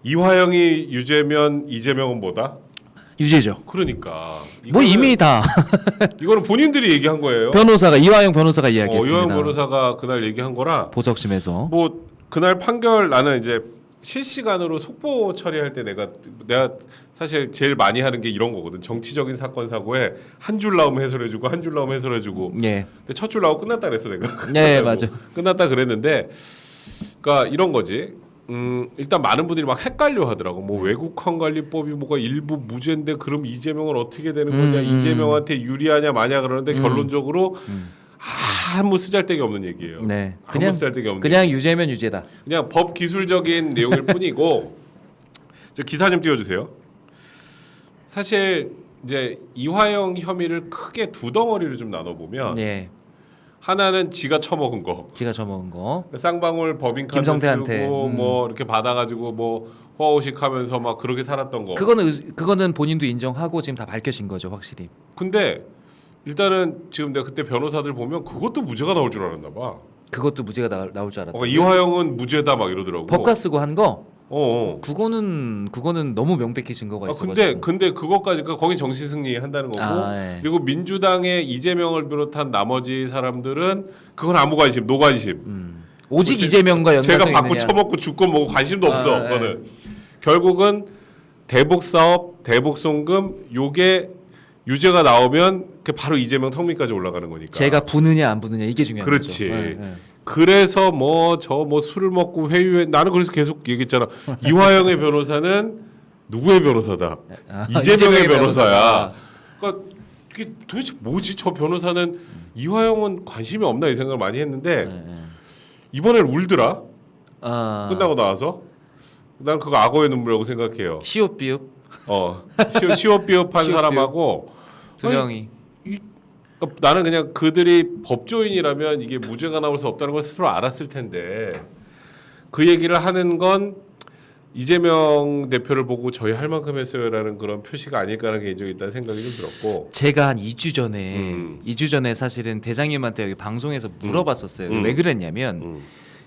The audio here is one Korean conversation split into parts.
이화영이 유죄면 이재명은 뭐다? 유죄죠. 그러니까 뭐 이미 다 이거는 본인들이 얘기한 거예요. 변호사가 이화영 변호사가 이야기했습니다. 이화영 변호사가 그날 얘기한 거라 보석심에서 뭐 그날 판결 나는 이제 실시간으로 속보 처리할 때 내가 사실 제일 많이 하는 게 이런 거거든. 정치적인 사건 사고에 한 줄 나오면 해설해주고 한 줄 나오면 해설해주고. 예. 근데 첫 줄 나오고 끝났다 그랬어 내가. 네 맞아. 끝났다 그랬는데, 그러니까 이런 거지. 일단 많은 분들이 막 헷갈려 하더라고. 뭐 외국환관리법이 뭐가 일부 무죄인데 그럼 이재명은 어떻게 되는 거냐? 이재명한테 유리하냐 마냐 그러는데 결론적으로 아무 쓰잘데기 없는 얘기예요. 네. 아무 쓰잘데기 없는. 그냥 유죄면 유죄다. 그냥 법 기술적인 내용일 뿐이고. 저 기사 좀 띄워주세요. 사실 이제 이화영 혐의를 크게 두 덩어리로 좀 나눠 보면 예. 하나는 지가 처먹은 거. 지가 저먹은 거. 쌍방울 법인카드 김성태한테. 쓰고 뭐 이렇게 받아가지고 뭐 호화호식하면서 막 그렇게 살았던 거. 그거는 본인도 인정하고 지금 다 밝혀진 거죠 확실히. 근데 일단은 지금 내가 그때 변호사들 보면 그것도 무죄가 나올 줄 알았나 봐. 그것도 무죄가 나올 줄 알았다. 이화영은 무죄다 막 이러더라고. 법과 쓰고 한 거. 어. 그거는 너무 명백히 증거가 있어. 근데 그것까지 거기 정신승리 한다는 거고. 예. 그리고 민주당의 이재명을 비롯한 나머지 사람들은 그건 아무 관심, 노관심. 오직 이재명과 연관성이 제가 받고 있느냐. 처먹고 죽고 뭐고 관심도 없어. 예. 그거는 결국은 대북 사업, 대북 송금 요게 유죄가 나오면 그 바로 이재명 턱밑까지 올라가는 거니까. 제가 부느냐 안 부느냐 이게 중요한 그렇지. 거죠. 예. 그래서 뭐 술을 먹고 회유해. 나는 그래서 계속 얘기했잖아. 이화영의 변호사는 누구의 변호사다? 이재명의 변호사야. 그러니까 이게 도대체 뭐지? 저 변호사는 이화영은 관심이 없나 이 생각을 많이 했는데 이번엔 울더라. 끝나고 나와서 난 그거 악어의 눈물이라고 생각해요. 시옷비읍 시옷비읍한 시옷비읍. 사람하고 두 명이. 그러니까 나는 그냥 그들이 법조인이라면 이게 무죄가 나올 수 없다는 걸 스스로 알았을 텐데 그 얘기를 하는 건 이재명 대표를 보고 저희 할 만큼 했어요라는 그런 표시가 아닐까라는 개인적인 일단 생각이 좀 들었고. 제가 한 2주 전에 사실은 대장님한테 여기 방송에서 물어봤었어요. 왜 그랬냐면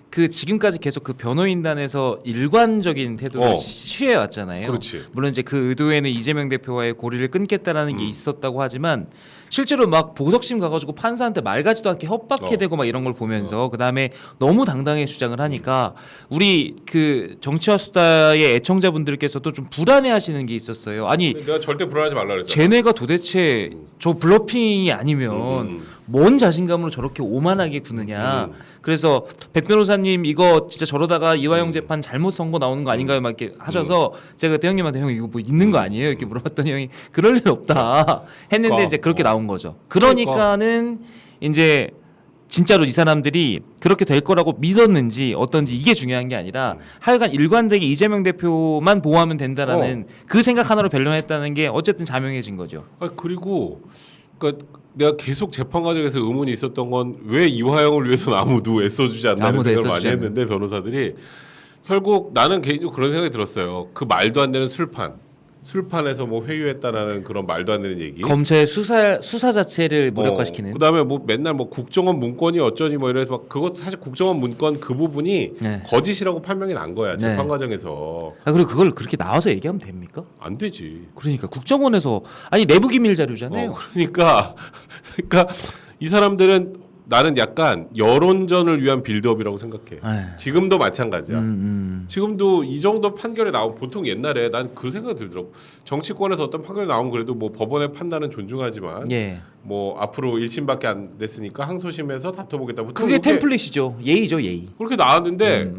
그 지금까지 계속 그 변호인단에서 일관적인 태도를 취해 왔잖아요. 그렇지. 물론 이제 그 의도에는 이재명 대표와의 고리를 끊겠다라는 게 있었다고 하지만 실제로 막 보석심 가가지고 판사한테 말 같지도 않게 협박해대고 막 이런 걸 보면서 그 다음에 너무 당당하게 주장을 하니까 우리 그 정치와 수다의 애청자분들께서도 좀 불안해하시는 게 있었어요. 아니 내가 절대 불안하지 말라 그랬잖아. 쟤네가 도대체 저 블러핑이 아니면 뭔 자신감으로 저렇게 오만하게 구느냐. 그래서 백 변호사님 이거 진짜 저러다가 이화영 재판 잘못 선고 나오는 거 아닌가요? 막 이렇게 하셔서 제가 그때 형님한테 형 이거 뭐 있는 거 아니에요? 이렇게 물어봤더니 형이 그럴 일 없다 했는데 이제 그렇게 나온 거죠. 그러니까는 이제 진짜로 이 사람들이 그렇게 될 거라고 믿었는지 어떤지 이게 중요한 게 아니라 하여간 일관되게 이재명 대표만 보호하면 된다라는 그 생각 하나로 변론했다는 게 어쨌든 자명해진 거죠. 그리고 그러니까 내가 계속 재판 과정에서 의문이 있었던 건 왜 이화영을 위해서는 아무도 애써주지 않나는 생각을 많이 했는데 변호사들이 결국 나는 개인적으로 그런 생각이 들었어요. 그 말도 안 되는 술판에서 뭐 회유했다라는 그런 말도 안 되는 얘기. 검찰의 수사 자체를 무력화시키는. 그다음에 뭐 맨날 뭐 국정원 문건이 어쩌니 뭐 이래서 막 그것 사실 국정원 문건 그 부분이 거짓이라고 판명이 난 거야 재판 과정에서. 그리고 그걸 그렇게 나와서 얘기하면 됩니까? 안 되지. 그러니까 국정원에서 아니 내부 기밀 자료잖아요. 그러니까 이 사람들은 나는 약간 여론전을 위한 빌드업이라고 생각해. 지금도 마찬가지야. 지금도 이 정도 판결이 나오면 보통 옛날에 난 그 생각이 들더라고. 정치권에서 어떤 판결이 나오면 그래도 뭐 법원의 판단은 존중하지만 뭐 앞으로 1심밖에 안 됐으니까 항소심에서 다퉈보겠다. 그게 템플릿이죠. 예의죠, 예의. 그렇게 나왔는데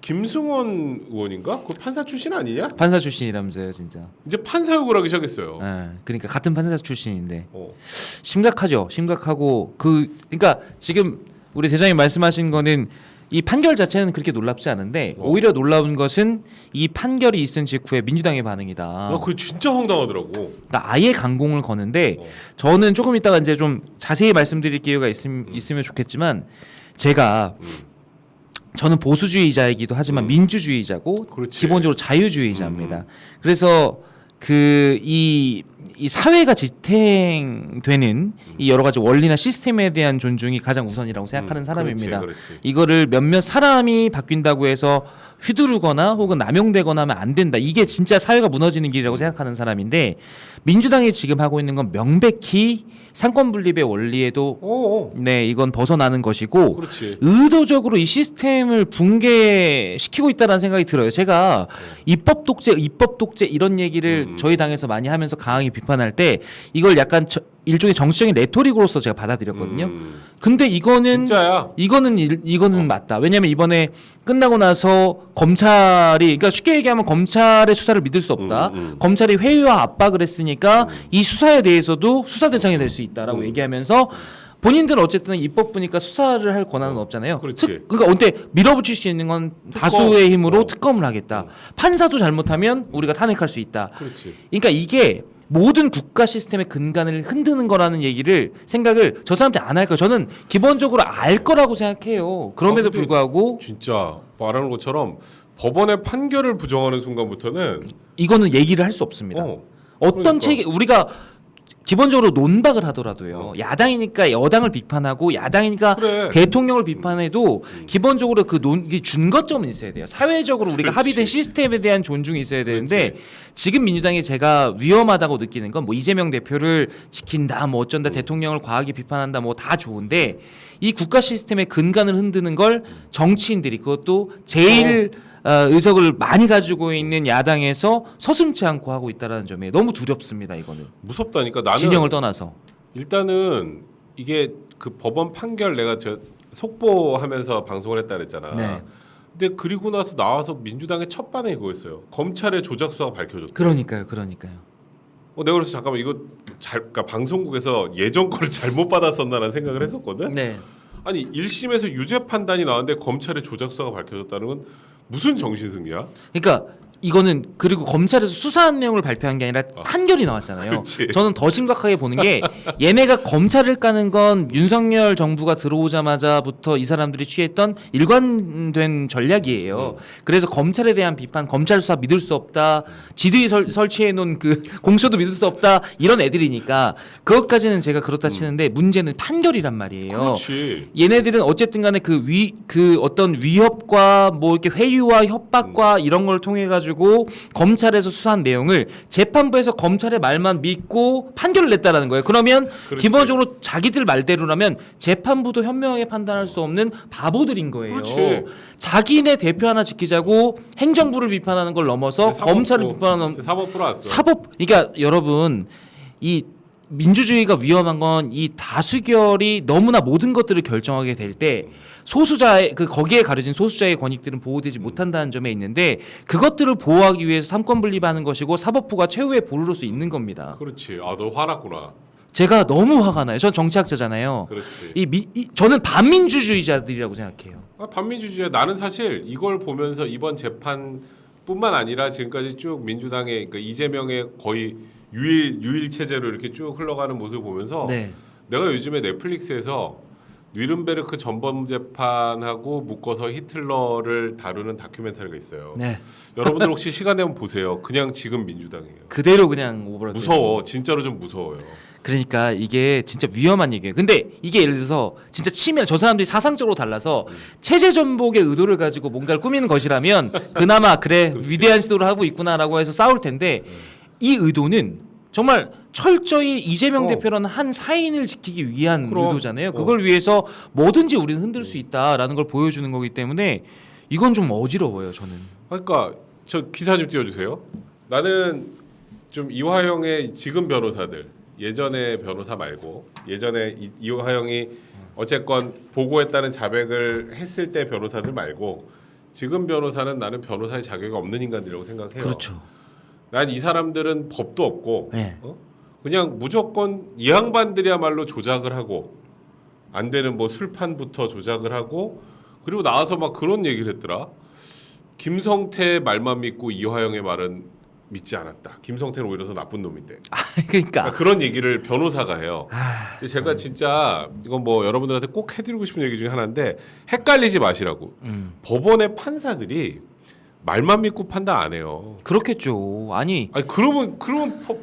김승원 의원인가? 그 판사 출신 아니냐? 판사 출신이라면서요, 진짜. 이제 판사 욕을 하기 시작했어요. 그러니까 같은 판사 출신인데 심각하죠. 심각하고 그러니까 지금 우리 대장님 말씀하신 거는 이 판결 자체는 그렇게 놀랍지 않은데 오히려 놀라운 것은 이 판결이 있은 직후에 민주당의 반응이다. 그게 진짜 황당하더라고. 그러니까 아예 강공을 거는데 저는 조금 이따가 이제 좀 자세히 말씀드릴 기회가 있으면 좋겠지만 제가 저는 보수주의자이기도 하지만 민주주의자고 그렇지. 기본적으로 자유주의자입니다. 그래서 그 이 이 사회가 지탱되는 이 여러 가지 원리나 시스템에 대한 존중이 가장 우선이라고 생각하는 사람입니다. 그렇지. 이거를 몇몇 사람이 바뀐다고 해서 휘두르거나 혹은 남용되거나 하면 안 된다. 이게 진짜 사회가 무너지는 길이라고 생각하는 사람인데 민주당이 지금 하고 있는 건 명백히 상권 분립의 원리에도 네, 이건 벗어나는 것이고 그렇지. 의도적으로 이 시스템을 붕괴시키고 있다는 생각이 들어요. 제가 입법 독재 이런 얘기를 저희 당에서 많이 하면서 강하게 비판할 때 이걸 약간 일종의 정치적인 레토릭으로서 제가 받아들였거든요. 근데 이거는 진짜야. 이거는 맞다. 왜냐하면 이번에 끝나고 나서 검찰이 그러니까 쉽게 얘기하면 검찰의 수사를 믿을 수 없다. 검찰이 회유와 압박을 했으니까 이 수사에 대해서도 수사 대상이 될 수 있다라고 얘기하면서 본인들은 어쨌든 입법부니까 수사를 할 권한은 없잖아요. 그렇지. 그러니까 언제 밀어붙일 수 있는 건 다수의 힘으로 특검을 하겠다. 판사도 잘못하면 우리가 탄핵할 수 있다. 그렇지. 그러니까 이게 모든 국가 시스템의 근간을 흔드는 거라는 생각을 저 사람한테 안 할 거예요. 저는 기본적으로 알 거라고 생각해요. 그럼에도 근데 불구하고 진짜 말하는 것처럼 법원의 판결을 부정하는 순간부터는 이거는 얘기를 할 수 없습니다. 어떤 그러니까. 책이 우리가 기본적으로 논박을 하더라도요. 야당이니까 여당을 비판하고 야당이니까 그래. 대통령을 비판해도 기본적으로 그 준거점은 있어야 돼요. 사회적으로 우리가 그렇지. 합의된 시스템에 대한 존중이 있어야 되는데 그렇지. 지금 민주당이 제가 위험하다고 느끼는 건 뭐 이재명 대표를 지킨다, 뭐 어쩐다, 대통령을 과하게 비판한다, 뭐 다 좋은데 이 국가 시스템의 근간을 흔드는 걸 정치인들이 그것도 제일 의석을 많이 가지고 있는 야당에서 서슴지 않고 하고 있다는 점이 너무 두렵습니다. 이거는 무섭다니까. 나는 진영을 떠나서 일단은 이게 그 법원 판결 내가 속보하면서 방송을 했다 그랬잖아. 네. 근데 그리고 나서 나와서 민주당의 첫 반응이 그거였어요. 검찰의 조작 수사가 밝혀졌다. 그러니까요. 내가 그래서 잠깐만 이거 그러니까 방송국에서 예전 거를 잘못 받았었나라는 생각을 했었거든. 네. 아니 1심에서 유죄 판단이 나왔는데 검찰의 조작 수사가 밝혀졌다는 건 무슨 정신승리야? 그러니까 이거는 그리고 검찰에서 수사한 내용을 발표한 게 아니라 판결이 나왔잖아요. 그렇지. 저는 더 심각하게 보는 게 얘네가 검찰을 까는 건 윤석열 정부가 들어오자마자부터 이 사람들이 취했던 일관된 전략이에요. 그래서 검찰에 대한 비판, 검찰 수사 믿을 수 없다, 지들이 설치해 놓은 그 공소도 믿을 수 없다 이런 애들이니까 그것까지는 제가 그렇다 치는데 문제는 판결이란 말이에요. 그렇지. 얘네들은 어쨌든 간에 그 어떤 위협과 뭐 이렇게 회유와 협박과 이런 걸 통해 가지고 검찰에서 수사한 내용을 재판부에서 검찰의 말만 믿고 판결을 냈다라는 거예요. 그러면 그렇지. 기본적으로 자기들 말대로라면 재판부도 현명하게 판단할 수 없는 바보들인 거예요. 그렇지. 자기네 대표 하나 지키자고 행정부를 비판하는 걸 넘어서 검찰을 비판하는 사법부로 왔어. 그러니까 여러분 이 민주주의가 위험한 건 이 다수결이 너무나 모든 것들을 결정하게 될 때 소수자의 거기에 가려진 소수자의 권익들은 보호되지 못한다는 점에 있는데 그것들을 보호하기 위해서 삼권 분립하는 것이고 사법부가 최후의 보루로서 있는 겁니다. 그렇지. 아, 너 화났구나. 제가 너무 화가 나요. 전 정치학자잖아요. 그렇지. 저는 반민주주의자들이라고 생각해요. 반민주주의. 나는 사실 이걸 보면서 이번 재판뿐만 아니라 지금까지 쭉 민주당의 그러니까 이재명의 거의 유일 체제로 이렇게 쭉 흘러가는 모습을 보면서 네. 내가 요즘에 넷플릭스에서 뉘른베르크 전범 재판하고 묶어서 히틀러를 다루는 다큐멘터리가 있어요. 네. 여러분들 혹시 시간 되면 보세요. 그냥 지금 민주당이에요. 그대로 그냥 오버랩. 무서워. 진짜로 좀 무서워요. 그러니까 이게 진짜 위험한 얘기예요. 근데 이게 예를 들어서 진짜 치밀한 저 사람들이 사상적으로 달라서 체제 전복의 의도를 가지고 뭔가를 꾸미는 것이라면 그나마 그래 그렇지. 위대한 시도를 하고 있구나라고 해서 싸울 텐데 이 의도는 정말 철저히 이재명 대표라는 한 사인을 지키기 위한 그럼. 의도잖아요. 그걸 위해서 뭐든지 우리는 흔들 수 있다라는 걸 보여주는 거기 때문에 이건 좀 어지러워요. 저는. 그러니까 저 기사 좀 띄워주세요. 나는 좀 이화영의 지금 변호사들 예전의 변호사 말고 예전에 이화영이 어쨌건 보고했다는 자백을 했을 때 변호사들 말고 지금 변호사는 나는 변호사의 자격이 없는 인간들이라고 생각해요. 그렇죠. 난 이 사람들은 법도 없고 네. 그냥 무조건 이 양반들이야말로 조작을 하고 안 되는 뭐 술판부터 조작을 하고 그리고 나와서 막 그런 얘기를 했더라. 김성태 말만 믿고 이화영의 말은 믿지 않았다. 김성태는 오히려 더 나쁜 놈인데. 그러니까 그런 얘기를 변호사가 해요. 근데 제가 진짜 이건 뭐 여러분들한테 꼭 해드리고 싶은 얘기 중에 하나인데 헷갈리지 마시라고. 법원의 판사들이 말만 믿고 판단 안 해요. 그렇겠죠. 아니 그러면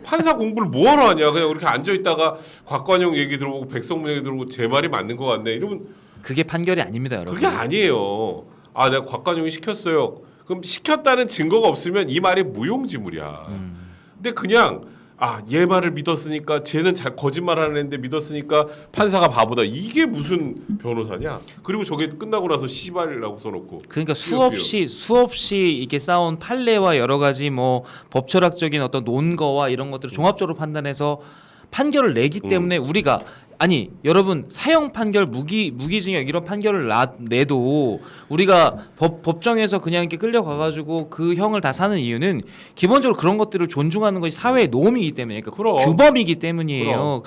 판사 공부를 뭐하러 하냐? 그냥 이렇게 앉아 있다가 곽관용 얘기 들어보고 백성문 얘기 들어보고 제 말이 맞는 것 같네. 이러면 그게 판결이 아닙니다, 여러분. 그게 아니에요. 아, 내가 곽관용이 시켰어요. 그럼 시켰다는 증거가 없으면 이 말이 무용지물이야. 근데 그냥 얘 말을 믿었으니까 쟤는 잘 거짓말하는 애인데 믿었으니까 판사가 바보다. 이게 무슨 변호사냐? 그리고 저게 끝나고 나서 씨발이라고 써놓고. 그러니까 수없이 이렇게 쌓아온 판례와 여러 가지 뭐 법철학적인 어떤 논거와 이런 것들을 종합적으로 판단해서 판결을 내기 때문에 우리가 아니 여러분 사형 판결 무기징역 이런 판결을 내도 우리가 법정에서 그냥 이렇게 끌려가가지고 그 형을 다 사는 이유는 기본적으로 그런 것들을 존중하는 것이 사회의 노움이기 때문에 그러니까 그럼. 규범이기 때문이에요.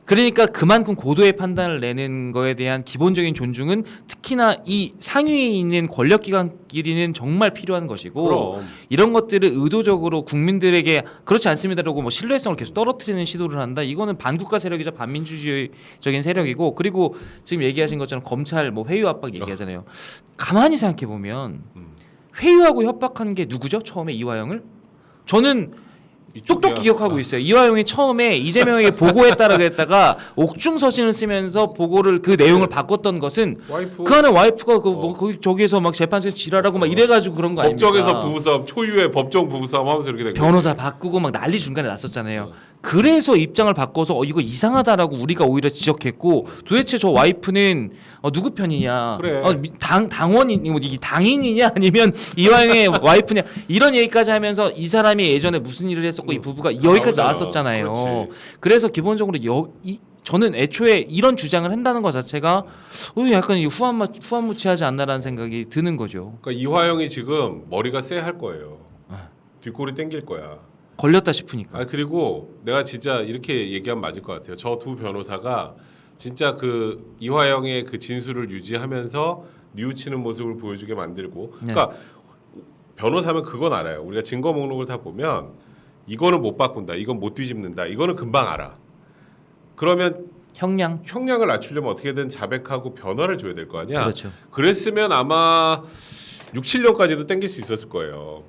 그러니까 그만큼 고도의 판단을 내는 거에 대한 기본적인 존중은 특히나 이 상위에 있는 권력기관끼리는 정말 필요한 것이고 그럼. 이런 것들을 의도적으로 국민들에게 그렇지 않습니다라고 뭐 신뢰성을 계속 떨어뜨리는 시도를 한다. 이거는 반국가 세력이자 반민주주의적인 세력이고 그리고 지금 얘기하신 것처럼 검찰 뭐 회유 압박 얘기하잖아요. 가만히 생각해 보면 회유하고 협박한 게 누구죠? 처음에 이화영을? 저는 똑똑 기억하고 있어요. 이화영이 처음에 이재명에게 보고했다라고 했다가 옥중 서신을 쓰면서 보고를 그 내용을 바꿨던 것은 와이프. 그 안에 와이프가 거기 저기에서 막 재판소에서 지랄하고 막 이래가지고 그런 거 아닙니까? 법정에서 부부싸움, 초유의 법정 부부싸움 하면서 이렇게 된 거예요. 변호사 바꾸고 막 난리 중간에 났었잖아요. 그래서 입장을 바꿔서 이거 이상하다라고 우리가 오히려 지적했고 도대체 저 와이프는 누구 편이냐? 그래. 당원이 뭐 이게 당인이냐 아니면 이화영의 와이프냐 이런 얘기까지 하면서 이 사람이 예전에 무슨 일을 했었고 이 부부가 여기까지 나왔었잖아요. 그렇지. 그래서 기본적으로 저는 애초에 이런 주장을 한다는 것 자체가 약간 후한무치하지 않나라는 생각이 드는 거죠. 그러니까 이화영이 지금 머리가 쎄할 거예요. 뒷골이 땡길 거야. 걸렸다 싶으니까. 그리고 내가 진짜 이렇게 얘기하면 맞을 것 같아요. 저 두 변호사가 진짜 그 이화영의 그 진술을 유지하면서 뉘우치는 모습을 보여주게 만들고. 그러니까 변호사면 그건 알아요. 우리가 증거 목록을 다 보면 이거는 못 바꾼다, 이건 못 뒤집는다, 이거는 금방 알아. 그러면 형량을 낮추려면 어떻게든 자백하고 변호를 줘야 될 거 아니야. 그렇죠. 그랬으면 아마 6, 7년까지도 땡길 수 있었을 거예요.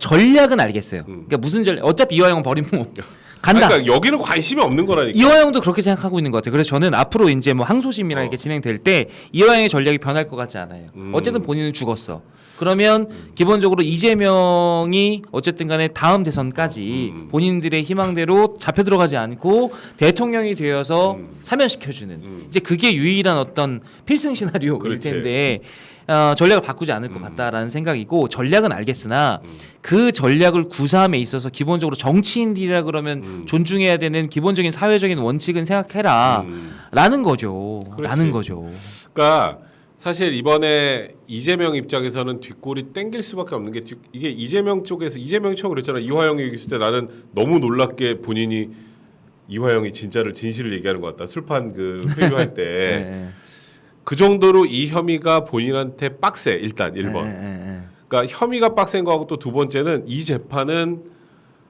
전략은 알겠어요. 그러니까 무슨 전략? 어차피 이화영은 버리면 간다. 그러니까 여기는 관심이 없는 거라니까. 이화영도 그렇게 생각하고 있는 것 같아요. 그래서 저는 앞으로 이제 뭐 항소심이랑 이렇게 진행될 때 이화영의 전략이 변할 것 같지 않아요. 어쨌든 본인은 죽었어. 그러면 기본적으로 이재명이 어쨌든 간에 다음 대선까지 본인들의 희망대로 잡혀 들어가지 않고 대통령이 되어서 사면시켜주는 이제 그게 유일한 어떤 필승 시나리오일 그렇지. 텐데 전략을 바꾸지 않을 것 같다라는 생각이고 전략은 알겠으나 그 전략을 구사함에 있어서 기본적으로 정치인들이라 그러면 존중해야 되는 기본적인 사회적인 원칙은 생각해라 라는 거죠. 라는 거죠. 그러니까 사실 이번에 이재명 입장에서는 뒷골이 땡길 수밖에 없는 게 이게 이재명 쪽에서 이재명이 처음 그랬잖아. 이화영이 얘기했을 때 나는 너무 놀랍게 본인이 이화영이 진실을 얘기하는 것 같다. 술판 그 회유할 때. 네. 그 정도로 이 혐의가 본인한테 빡세. 일단 1번. 그러니까 혐의가 빡센 거하고 또 두 번째는 이 재판은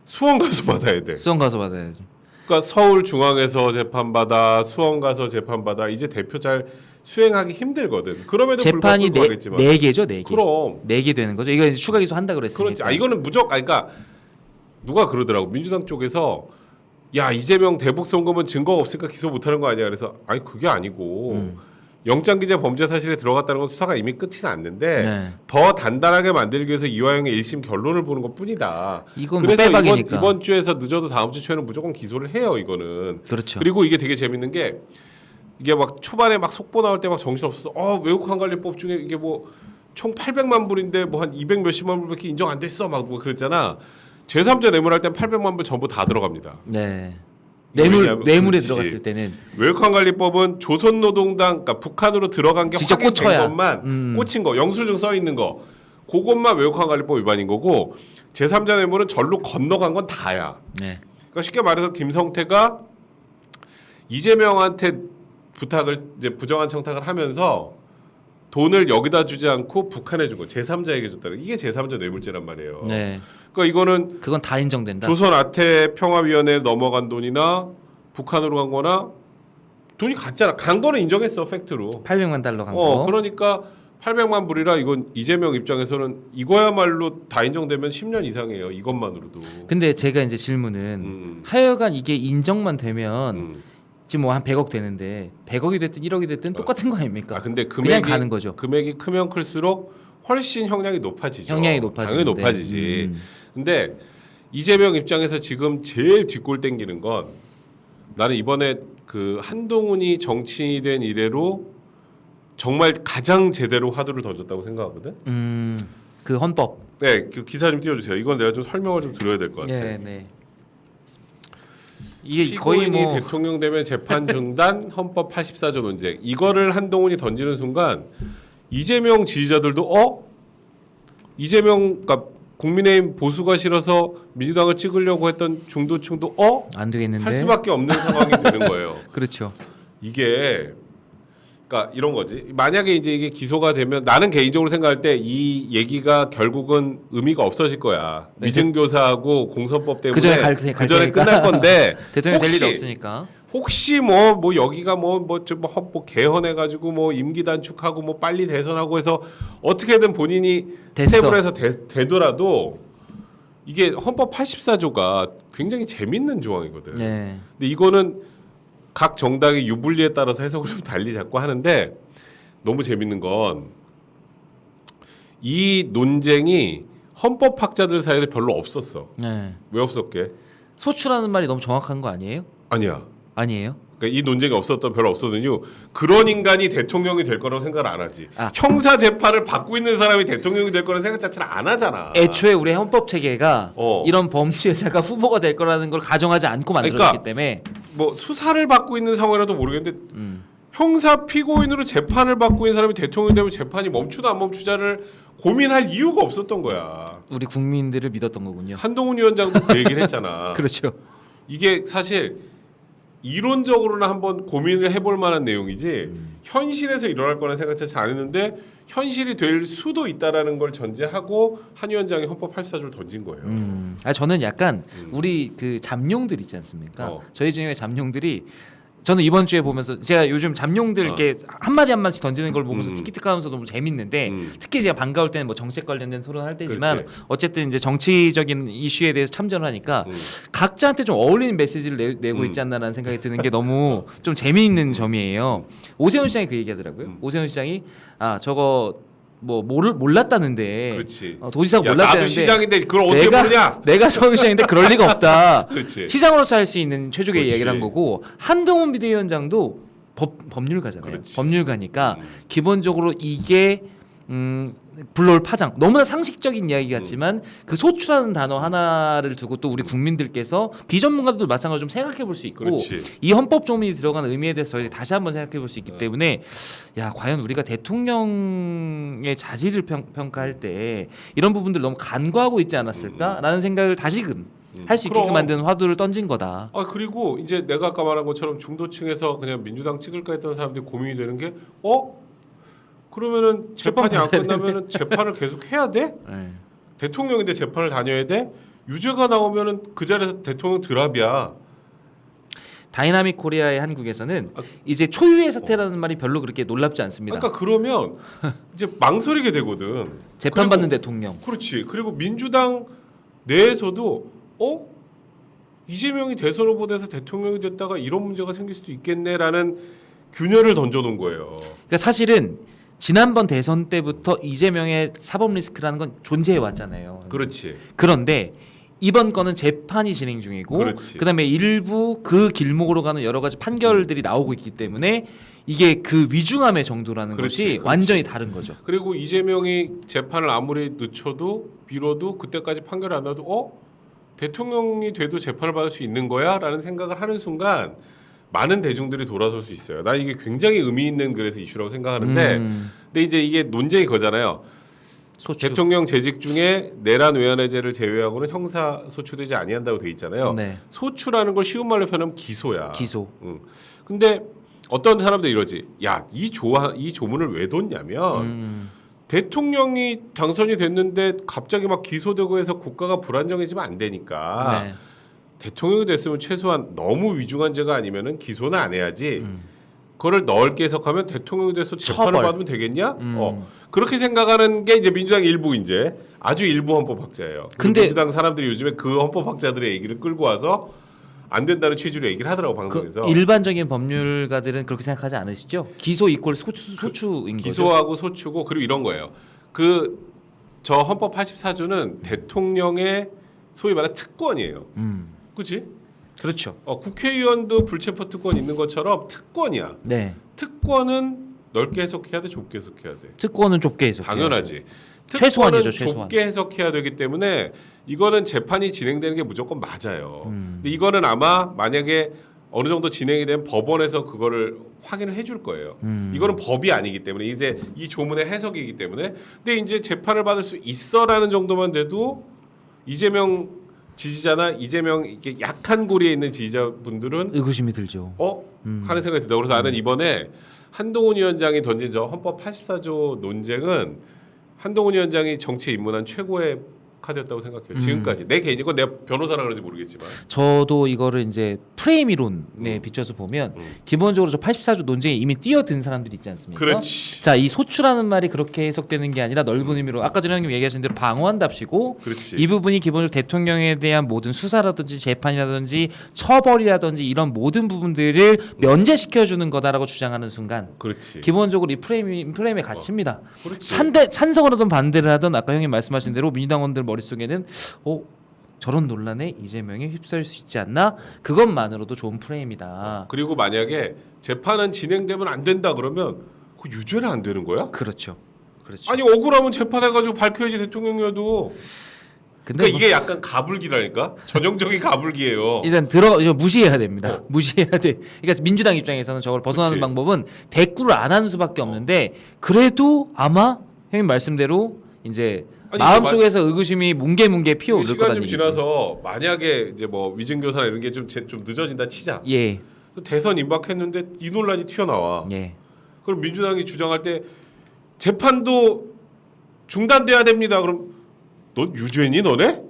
수원 가서 받아야 돼. 수원 가서 받아야죠. 그러니까 서울중앙에서 재판받아, 수원 가서 재판받아. 이제 대표 잘 수행하기 힘들거든. 그럼에도 재판이 불구하고 하겠지만. 4개죠, 4개. 그럼. 4개 되는 거죠. 이거 이제 추가 기소한다 그랬으니까. 그렇지. 이거는 무조건. 그러니까 누가 그러더라고. 민주당 쪽에서 야 이재명 대북 송금은 증거가 없으니까 기소 못하는 거 아니야. 그래서 아니 그게 아니고. 영장기재 범죄 사실에 들어갔다는 건 수사가 이미 끝이 났는데 더 단단하게 만들기 위해서 이화영의 1심 결론을 보는 것뿐이다. 이건 그래서 뭐 이번 주에서 늦어도 다음 주 초에는 무조건 기소를 해요. 이거는. 그렇죠. 그리고 이게 되게 재밌는 게 이게 막 초반에 막 속보 나올 때 막 정신 없어서 외국환관리법 중에 이게 뭐 총 800만 불인데 뭐 한 200 몇십만 불밖에 인정 안 됐어 막 뭐 그랬잖아. 제3자 뇌물할 땐 800만 불 전부 다 들어갑니다. 네. 뇌물에 그렇지. 들어갔을 때는 외국환관리법은 조선노동당 그러니까 북한으로 들어간 게 직접 확인된 꽂혀야. 것만 꽂힌 거 영수증 써 있는 거 그것만 외국환관리법 위반인 거고 제3자 뇌물은 절로 건너간 건 다야. 네. 그러니까 쉽게 말해서 김성태가 이재명한테 부탁을 이제 부정한 청탁을 하면서 돈을 여기다 주지 않고 북한에 준 거 제3자에게 줬다는 이게 제3자 뇌물죄란 말이에요. 네. 그러니까 이거는 그건 다 인정된다. 조선 아태 평화위원회에 넘어간 돈이나 북한으로 간 거나 돈이 갔잖아. 간 거는 인정했어. 팩트로. 800만 달러 간 거. 그러니까 800만 불이라 이건 이재명 입장에서는 이거야말로 다 인정되면 10년 이상이에요. 이것만으로도. 근데 제가 이제 질문은 하여간 이게 인정만 되면 음. 지금 뭐 한 100억 되는데 100억이 됐든 1억이 됐든 똑같은 거 아닙니까? 아 근데 그냥 가는 거죠. 금액이 크면 클수록 훨씬 형량이 높아지죠. 형량이 높아지는데. 당연히 높아지지. 근데 이재명 입장에서 지금 제일 뒷골 땡기는 건 나는 이번에 그 한동훈이 정치인이 된 이래로 정말 가장 제대로 화두를 던졌다고 생각하거든. 그 헌법. 네, 그 기사 좀 띄워주세요. 이건 내가 좀 설명을 좀 드려야 될 것 같아. 네, 네. 이게 거의 피고인이 뭐 대통령 되면 재판 중단 헌법 84조 논쟁 이거를 한동훈이 던지는 순간 이재명 지지자들도 이재명 그러니까 국민의힘 보수가 싫어서 민주당을 찍으려고 했던 중도층도 안 되겠는데. 할 수밖에 없는 상황이 되는 거예요. 그렇죠. 이게 그러니까 이런 거지. 만약에 이제 이게 기소가 되면 나는 개인적으로 생각할 때 이 얘기가 결국은 의미가 없어질 거야. 네. 위증교사하고 공선법 때문에 그 전에 갈 전에 끝날 건데 대통령 될 혹시 일이 없으니까. 혹시 뭐 여기가 뭐 헌법 개헌해 가지고 뭐 임기 단축하고 뭐 빨리 대선하고 해서 어떻게든 본인이 됐어. 스텝을 해서 되더라도 이게 헌법 84조가 굉장히 재밌는 조항이거든. 네. 근데 이거는 각 정당의 유불리에 따라서 해석을 좀 달리 자꾸 하는데 너무 재밌는 건 이 논쟁이 헌법학자들 사이에 별로 없었어. 네. 왜 없었게? 소추라는 말이 너무 정확한 거 아니에요? 아니야. 아니에요? 그러니까 이 논쟁이 별로 없었던 이유 그런 인간이 대통령이 될 거라고 생각을 안 하지. 아. 형사 재판을 받고 있는 사람이 대통령이 될 거라는 생각 자체를 안 하잖아. 애초에 우리 헌법 체계가 어. 이런 범죄자가 후보가 될 거라는 걸 가정하지 않고 만들어졌기 그러니까 때문에 뭐 수사를 받고 있는 상황이라도 모르겠는데 형사 피고인으로 재판을 받고 있는 사람이 대통령이 되면 재판이 멈추다 안 멈추자를 고민할 이유가 없었던 거야. 우리 국민들을 믿었던 거군요. 한동훈 위원장도 그 얘기를 했잖아. 그렇죠. 이게 사실 이론적으로는 한번 고민을 해볼 만한 내용이지 현실에서 일어날 거라는 생각 자체 안 했는데 현실이 될 수도 있다라는 걸 전제하고 한 위원장이 헌법 84조를 던진 거예요. 저는 약간 우리 그 잠룡들 있지 않습니까? 어. 저희 중에 잠룡들이 저는 이번 주에 보면서 제가 요즘 잠룡들 이렇게 한마디 한마디씩 던지는 걸 보면서 티키타카하면서 너무 재밌는데 특히 제가 반가울 때는 뭐 정책 관련된 토론할 때지만 그렇지. 어쨌든 이제 정치적인 이슈에 대해서 참전을 하니까 각자한테 좀 어울리는 메시지를 내고 있지 않나라는 생각이 드는 게 너무 좀 재미있는 점이에요. 오세훈 시장이 그 얘기하더라고요. 오세훈 시장이 저거 뭐 몰랐다는데 그렇지. 도지사가 야, 몰랐다는데 나도 시장인데 그걸 어떻게 모르냐? 내가 서울시장인데 그럴 리가 없다. 그렇지. 시장으로서 할 수 있는 최적의 그렇지. 얘기를 한 거고 한동훈 비대위원장도 법률가잖아요. 그렇지. 법률가니까 기본적으로 이게 불러올 파장 너무나 상식적인 이야기 같지만 그 소추라는 단어 하나를 두고 또 우리 국민들께서 비전문가들도 마찬가지로 좀 생각해 볼 수 있고 그렇지. 이 헌법 조문이 들어간 의미에 대해서 저희 다시 한번 생각해 볼 수 있기 때문에 야 과연 우리가 대통령의 자질을 평가할 때 이런 부분들 너무 간과하고 있지 않았을까라는 생각을 다시금 할 수 있게끔 그럼. 만드는 화두를 던진 거다. 그리고 이제 내가 아까 말한 것처럼 중도층에서 그냥 민주당 찍을까 했던 사람들이 고민이 되는 게 그러면은 재판이 안 끝나면은 재판을 계속 해야 돼? 네. 대통령인데 재판을 다녀야 돼? 유죄가 나오면은 그 자리에서 대통령 드랍이야. 다이나믹 코리아의 한국에서는 이제 초유의 사태라는 말이 별로 그렇게 놀랍지 않습니다. 그러니까 그러면 이제 망설이게 되거든. 재판받는 대통령. 그렇지. 그리고 민주당 내에서도 이재명이 대선 후보돼서 대통령이 됐다가 이런 문제가 생길 수도 있겠네라는 균열을 던져놓은 거예요. 그러니까 사실은 지난번 대선 때부터 이재명의 사법 리스크라는 건 존재해 왔잖아요. 그렇지. 그런데 이번 건은 재판이 진행 중이고 그렇지. 그다음에 일부 그 길목으로 가는 여러 가지 판결들이 나오고 있기 때문에 이게 그 위중함의 정도라는 그렇지, 것이 그렇지. 완전히 다른 거죠. 그리고 이재명이 재판을 아무리 늦춰도 미뤄도 그때까지 판결이 안 나도 대통령이 돼도 재판을 받을 수 있는 거야라는 생각을 하는 순간 많은 대중들이 돌아설 수 있어요. 난 이게 굉장히 의미 있는 그래서 이슈라고 생각하는데 근데 이제 이게 논쟁이 거잖아요. 소추. 대통령 재직 중에 내란 외환해제를 제외하고는 형사 소추되지 아니한다고 돼 있잖아요. 네. 소추라는 걸 쉬운 말로 표현하면 기소야. 기소. 근데 어떤 사람들 이러지. 야, 이 조문을 왜 뒀냐면 대통령이 당선이 됐는데 갑자기 막 기소되고 해서 국가가 불안정해지면 안 되니까 대통령이 됐으면 최소한 너무 위중한 죄가 아니면은 기소는 안 해야지. 그거를 넓게 해석하면 대통령에 대해서 재판을 처벌. 받으면 되겠냐? 그렇게 생각하는 게 이제 민주당 일부 이제 아주 일부 헌법학자예요. 근데- 민주당 사람들이 요즘에 그 헌법학자들의 얘기를 끌고 와서 안 된다는 취지로 얘기를 하더라고 방송에서. 그 일반적인 법률가들은 그렇게 생각하지 않으시죠? 기소 이꼴 소추인 거죠. 기소하고 소추고 그리고 이런 거예요. 그 저 헌법 84조는 대통령의 소위 말하는 특권이에요. 그렇지? 그렇죠. 국회의원도 불체포 특권 있는 것처럼 특권이야. 네. 특권은 넓게 해석해야 돼, 좁게 해석해야 돼. 특권은 좁게 해서 당연하지. 최소한이죠, 특권은 최소한. 좁게 해석해야 되기 때문에 이거는 재판이 진행되는 게 무조건 맞아요. 음. 근데 이거는 아마 만약에 어느 정도 진행이 되면 법원에서 그거를 확인을 해줄 거예요. 이거는 법이 아니기 때문에 이제 이 조문의 해석이기 때문에. 근데 이제 재판을 받을 수 있어라는 정도만 돼도 이재명 지지자나 이재명 이렇게 약한 고리에 있는 지지자분들은 의구심이 들죠. 하는 생각이 든다. 그래서 나는 이번에 한동훈 위원장이 던진 저 헌법 84조 논쟁은 한동훈 위원장이 정치에 입문한 최고의 카드였다고 생각해요. 지금까지 내 개인이고 내가 변호사라 그런지 모르겠지만. 저도 이거를 이제 프레임 이론에 비춰서 보면 기본적으로 저 84조 논쟁에 이미 뛰어든 사람들이 있지 않습니까? 그렇지. 자, 이 소추라는 말이 그렇게 해석되는 게 아니라 넓은 의미로 아까 전에 형님 얘기하신 대로 방어한답시고 그렇지. 이 부분이 기본적으로 대통령에 대한 모든 수사라든지 재판이라든지 처벌이라든지 이런 모든 부분들을 면제시켜 주는 거다라고 주장하는 순간 그렇지. 기본적으로 이 프레임의 가치입니다. 그렇지. 찬성을 하든 반대를 하든 아까 형님 말씀하신 대로 민주당원들 머릿속에는 저런 논란에 이재명이 휩싸일 수 있지 않나? 그것만으로도 좋은 프레임이다. 그리고 만약에 재판은 진행되면 안 된다 그러면 그 유죄는 안 되는 거야? 그렇죠. 그렇죠. 아니 억울하면 재판해가지고 밝혀야지 대통령이어도. 근데 그러니까 이게 약간 가불기라니까 전형적인 가불기예요. 일단 이거 무시해야 됩니다. 무시해야 돼. 그러니까 민주당 입장에서는 저걸 벗어나는 그치. 방법은 대꾸를 안 하는 수밖에 없는데 그래도 아마 형님 말씀대로 이제 아니, 마음속에서 의구심이 뭉게뭉게 이게 피어오를 시간 거라는 좀 얘기죠. 지나서 만약에 이제 뭐 위증교사나 이런 게 좀 늦어진다 치자. 예. 대선 임박했는데 이 논란이 튀어나와. 예. 그럼 민주당이 주장할 때 재판도 중단돼야 됩니다. 그럼 넌 유죄니 너네?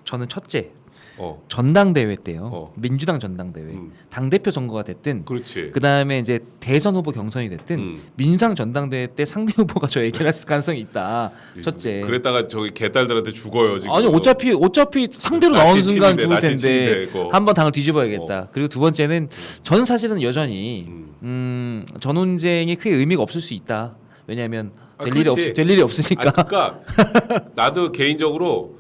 저는 첫째 어, 전당대회 때요. 어. 민주당 전당대회. 당대표 선거가 됐든 그렇지. 그다음에 이제 대선 후보 경선이 됐든 민주당 전당대회 때 상대 후보가 저 얘기를 했을 가능성이 있다. 첫째. 그랬다가 저기 개딸들한테 죽어요 지금. 아니 어차피 상대로 나치 나오는 순간 치는데, 죽을 나치 텐데 치는데, 이거. 한번 당을 뒤집어야겠다. 그리고 두 번째는 전 사실은 여전히 저 논쟁이 크게 의미가 없을 수 있다. 왜냐하면 그렇지. 될 일이 없으니까. 그러니까 나도 개인적으로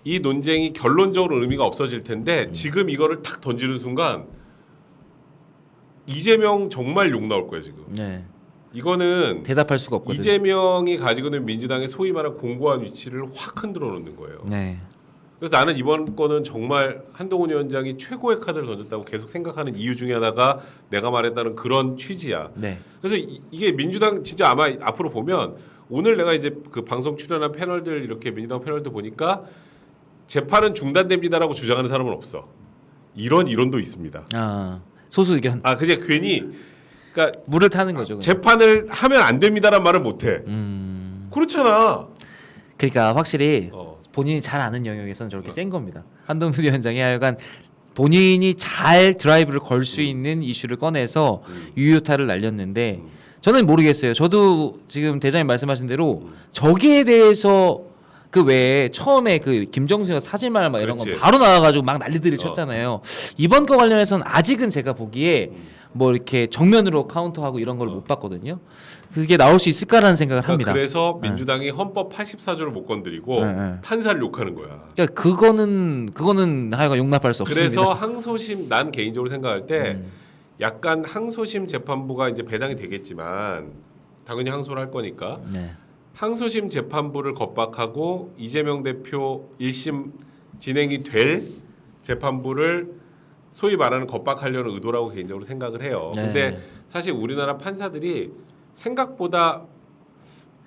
이 논쟁이 결론적으로 의미가 없어질 텐데 지금 이거를 탁 던지는 순간 이재명 정말 욕 나올 거야 지금. 네. 이거는 대답할 수가 없거든요. 이재명이 가지고 있는 민주당의 소위 말하는 공고한 위치를 확 흔들어 놓는 거예요. 네. 그래서 나는 이번 거는 정말 한동훈 위원장이 최고의 카드를 던졌다고 계속 생각하는 이유 중에 하나가 내가 말했다는 그런 취지야. 네. 그래서 이게 민주당 진짜 아마 앞으로 보면 오늘 내가 이제 그 방송 출연한 패널들 이렇게 민주당 패널들 보니까 재판은 중단됩니다라고 주장하는 사람은 없어. 이런 이론도 있습니다. 아 소수 의견. 그냥 괜히 그러니까 물을 타는 거죠. 그냥. 재판을 하면 안 됩니다란 말은 못 해. 그렇잖아. 그러니까 확실히 어. 본인이 잘 아는 영역에서는 저렇게 센 겁니다. 한동훈 위원장이 하여간 본인이 잘 드라이브를 걸 수 있는 이슈를 꺼내서 유효타를 날렸는데 저는 모르겠어요. 저도 지금 대장님 말씀하신 대로 저기에 대해서 그 외에 처음에 그 김정수가 사진말 막 이런 거 그렇지. 바로 나와가지고 막 난리들을 쳤잖아요. 이번 거 관련해서는 아직은 제가 보기에 뭐 이렇게 정면으로 카운터하고 이런 걸 못 봤거든요. 그게 나올 수 있을까라는 생각을 합니다. 그래서 민주당이 헌법 84조를 못 건드리고 네. 판사를 욕하는 거야. 그러니까 그거는 하여간 용납할 수 없습니다. 그래서 항소심 난 개인적으로 생각할 때 약간 항소심 재판부가 이제 배당이 되겠지만 당연히 항소를 할 거니까 네. 항소심 재판부를 겁박하고 이재명 대표 1심 진행이 될 재판부를 소위 말하는 겁박하려는 의도라고 개인적으로 생각을 해요. 네. 근데 사실 우리나라 판사들이 생각보다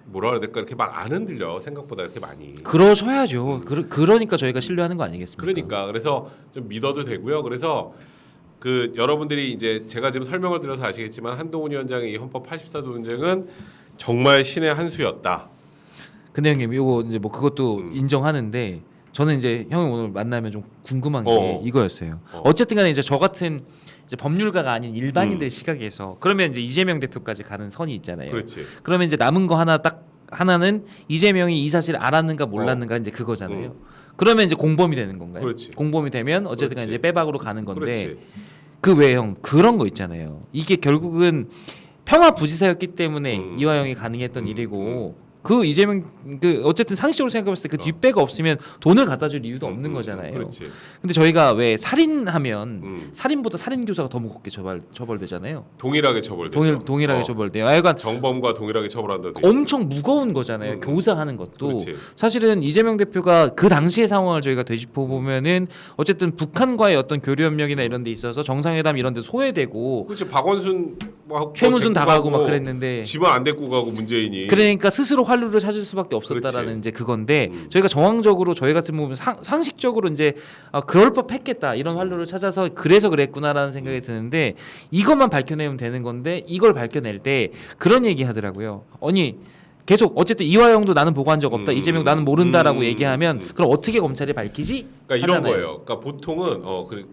뭐라 그래야 될까 이렇게 막 안 흔들려. 생각보다 이렇게 많이. 그러셔야죠. 그러니까 저희가 신뢰하는 거 아니겠습니까? 그러니까 그래서 좀 믿어도 되고요. 그래서 그 여러분들이 이제 제가 지금 설명을 드려서 아시겠지만 한동훈 위원장의 이 헌법 84조 논쟁은 정말 신의 한 수였다. 근데 형님 이거 이제 뭐 그것도 인정하는데 저는 이제 형이 오늘 만나면 좀 궁금한 게 이거였어요. 어쨌든 간에 이제 저 같은 이제 법률가가 아닌 일반인들 시각에서 그러면 이제 이재명 대표까지 가는 선이 있잖아요. 그렇지. 그러면 이제 남은 거 하나는 이재명이 이 사실 알았는가 몰랐는가 이제 그거잖아요. 그러면 이제 공범이 되는 건가요? 그렇지. 공범이 되면 어쨌든 그렇지. 이제 빼박으로 가는 건데 그렇지. 그 외에 형 그런 거 있잖아요. 이게 결국은 평화부지사였기 때문에 이화영이 가능했던 일이고 그 이재명 그 어쨌든 상식적으로 생각해봤을 때 그 뒷배가 없으면 돈을 갖다 줄 이유도 없는 거잖아요. 그렇지. 근데 저희가 왜 살인하면 살인보다 살인교사가 더 무겁게 처벌되잖아요. 동일하게 처벌되죠. 동일하게 처벌돼요. 하여간 정범과 동일하게 처벌한다. 엄청 무거운 거잖아요. 교사하는 것도. 그렇지. 사실은 이재명 대표가 그 당시의 상황을 저희가 되짚어 보면은 어쨌든 북한과의 어떤 교류 협력이나 이런 데 있어서 정상회담 이런 데 소외되고 그렇지. 박원순 뭐 최무순 다가고 막 그랬는데 집안 안 데리고 가고 문재인이. 그러니까 스스로 활로를 찾을 수밖에 없었다라는 그렇지. 이제 그건데 저희가 정황적으로 저희 같은 보면 상식적으로 이제 그럴 법했겠다 이런 활로를 찾아서 그래서 그랬구나라는 생각이 드는데 이것만 밝혀내면 되는 건데 이걸 밝혀낼 때 그런 얘기 하더라고요. 아니 계속 어쨌든 이화영도 나는 보고한 적 없다. 이재명 나는 모른다라고 얘기하면 그럼 어떻게 검찰이 밝히지? 그러니까 이런 하잖아요. 거예요. 그러니까 보통은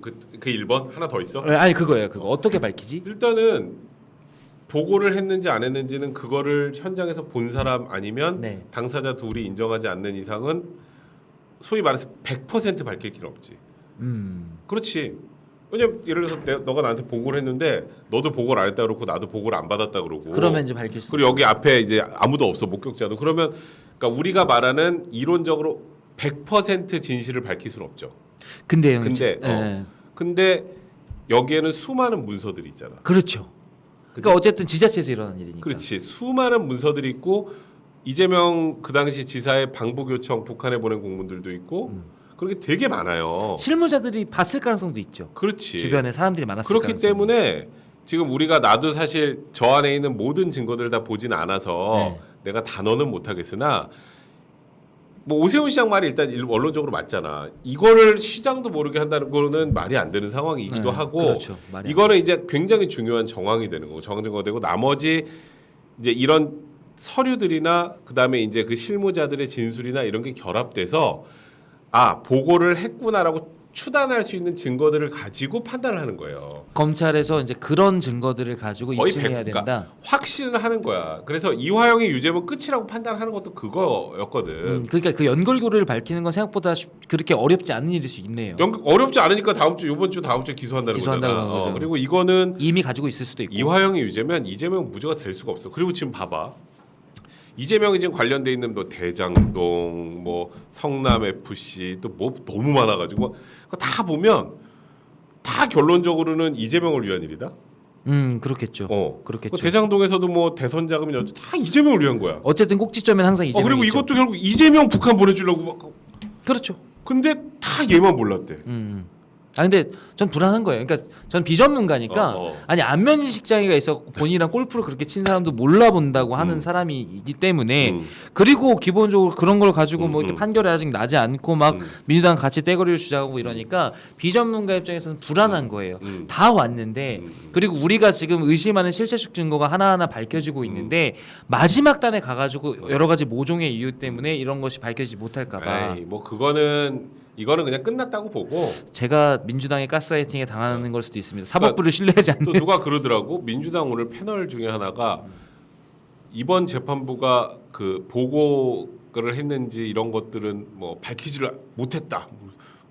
그 1번 하나 더 있어? 아니 그거예요. 그거 어떻게 밝히지? 일단은 보고를 했는지 안 했는지는 그거를 현장에서 본 사람 아니면 네. 당사자 둘이 인정하지 않는 이상은 소위 말해서 100% 밝힐 길은 없지. 그렇지. 왜냐면 예를 들어서 너가 나한테 보고를 했는데 너도 보고를 안 했다 그러고 나도 보고를 안 받았다 그러고 그러면 이제 밝힐 수. 그리고 여기 앞에 이제 아무도 없어 목격자도 그러면 그러니까 우리가 말하는 이론적으로 100% 진실을 밝힐 수는 없죠. 근데 형, 근데 여기에는 수많은 문서들이 있잖아. 그렇죠. 그러니까 어쨌든 지자체에서 일어난 일이니까. 그렇지. 수많은 문서들이 있고 이재명 그 당시 지사의 방북 요청 북한에 보낸 공문들도 있고 그렇게 되게 많아요. 실무자들이 봤을 가능성도 있죠. 그렇지. 주변에 사람들이 많았을 그렇기 가능성이. 때문에 지금 우리가 나도 사실 저 안에 있는 모든 증거들을 다 보진 않아서 네. 내가 단언은 못 하겠으나 뭐 오세훈 시장 말이 일단 원론적으로 맞잖아. 이거를 시장도 모르게 한다는 거는 말이 안 되는 상황이기도 네, 하고 그렇죠. 말이 안 이거는 이제 굉장히 중요한 정황이 되는 거고 정황증거가 되고 나머지 이제 이런 서류들이나 그다음에 이제 그 실무자들의 진술이나 이런 게 결합돼서 아 보고를 했구나라고 추단할 수 있는 증거들을 가지고 판단을 하는 거예요. 검찰에서 이제 그런 증거들을 가지고 거의 입증해야 100%, 된다. 그러니까 확신을 하는 거야. 그래서 이화영의 유죄면 끝이라고 판단하는 것도 그거였거든. 그러니까 그 연결고리를 밝히는 건 생각보다 그렇게 어렵지 않은 일일 수 있네요. 어렵지 않으니까 다음 주 이번 주 다음 주에 기소한다는 기소한다는 거잖아. 거죠. 그리고 이거는 이미 가지고 있을 수도 있고. 이화영의 유죄면 이재명 무죄가 될 수가 없어. 그리고 지금 봐봐. 이재명이 지금 관련돼 있는 뭐 대장동, 뭐 성남 FC 또 뭐 너무 많아가지고 그거 다 보면 다 결론적으로는 이재명을 위한 일이다. 그렇겠죠. 그렇겠죠. 그 대장동에서도 뭐 대선 자금이 다 이재명을 위한 거야. 어쨌든 꼭지점엔 항상 이재명이죠. 그리고 이것도 결국 이재명 북한 보내주려고 막. 그렇죠. 근데 다 얘만 몰랐대. 근데 전 불안한 거예요. 그러니까 전 비전문가니까 아니 안면식 장애가 있어 본인이랑 골프를 그렇게 친 사람도 몰라본다고 하는 사람이기 때문에 그리고 기본적으로 그런 걸 가지고 뭐 이렇게 판결이 아직 나지 않고 막 민주당 같이 떼거리를 주장하고 이러니까 비전문가 입장에서는 불안한 거예요. 다 왔는데 그리고 우리가 지금 의심하는 실체적 증거가 하나하나 밝혀지고 있는데 마지막 단에 가가지고 여러 가지 모종의 이유 때문에 이런 것이 밝혀지지 못할까봐. 에이, 뭐 이거는 그냥 끝났다고 보고. 제가 민주당의 가스라이팅에 당하는 걸 수도 있습니다. 사법부를 신뢰하지 않는. 또 누가 그러더라고. 민주당 오늘 패널 중에 하나가 이번 재판부가 그 보고를 했는지 이런 것들은 뭐 밝히지를 못했다.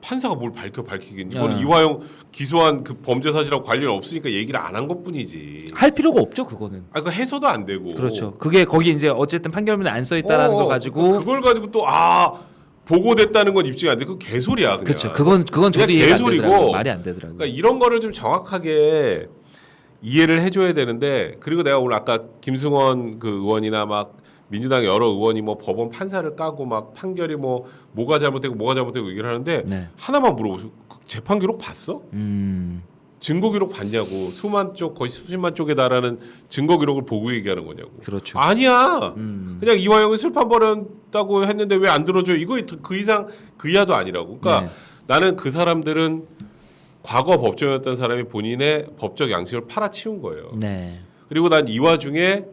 판사가 뭘 밝히겠니? 이거는 이화영 기소한 그 범죄 사실하고 관련이 없으니까 얘기를 안 한 것뿐이지. 할 필요가 없죠, 그거는. 그 해서도 안 되고. 그렇죠. 그게 거기 이제 어쨌든 판결문에 안 써 있다라는 걸 가지고 그걸 가지고 또 보고됐다는 건 입증이 안 돼. 그 개소리야 그냥. 그렇죠. 그건 저도 이해가 안 되더라고요. 말이 안 되더라고요. 그러니까 이런 거를 좀 정확하게 이해를 해줘야 되는데 그리고 내가 오늘 아까 김승원 그 의원이나 막 민주당 여러 의원이 뭐 법원 판사를 까고 막 판결이 뭐가 잘못되고 얘기를 하는데 네. 하나만 물어보세요. 그 재판 기록 봤어? 증거 기록 봤냐고. 수만 쪽 거의 수십만 쪽에 달하는 증거 기록을 보고 얘기하는 거냐고. 그렇죠. 아니야. 그냥 이화영이 술판 벌였다고 했는데 왜 안 들어줘? 이거 그 이상 그 이하도 아니라고. 그러니까 네. 나는 그 사람들은 과거 법조였던 사람이 본인의 법적 양식을 팔아치운 거예요. 네. 그리고 난 이 와중에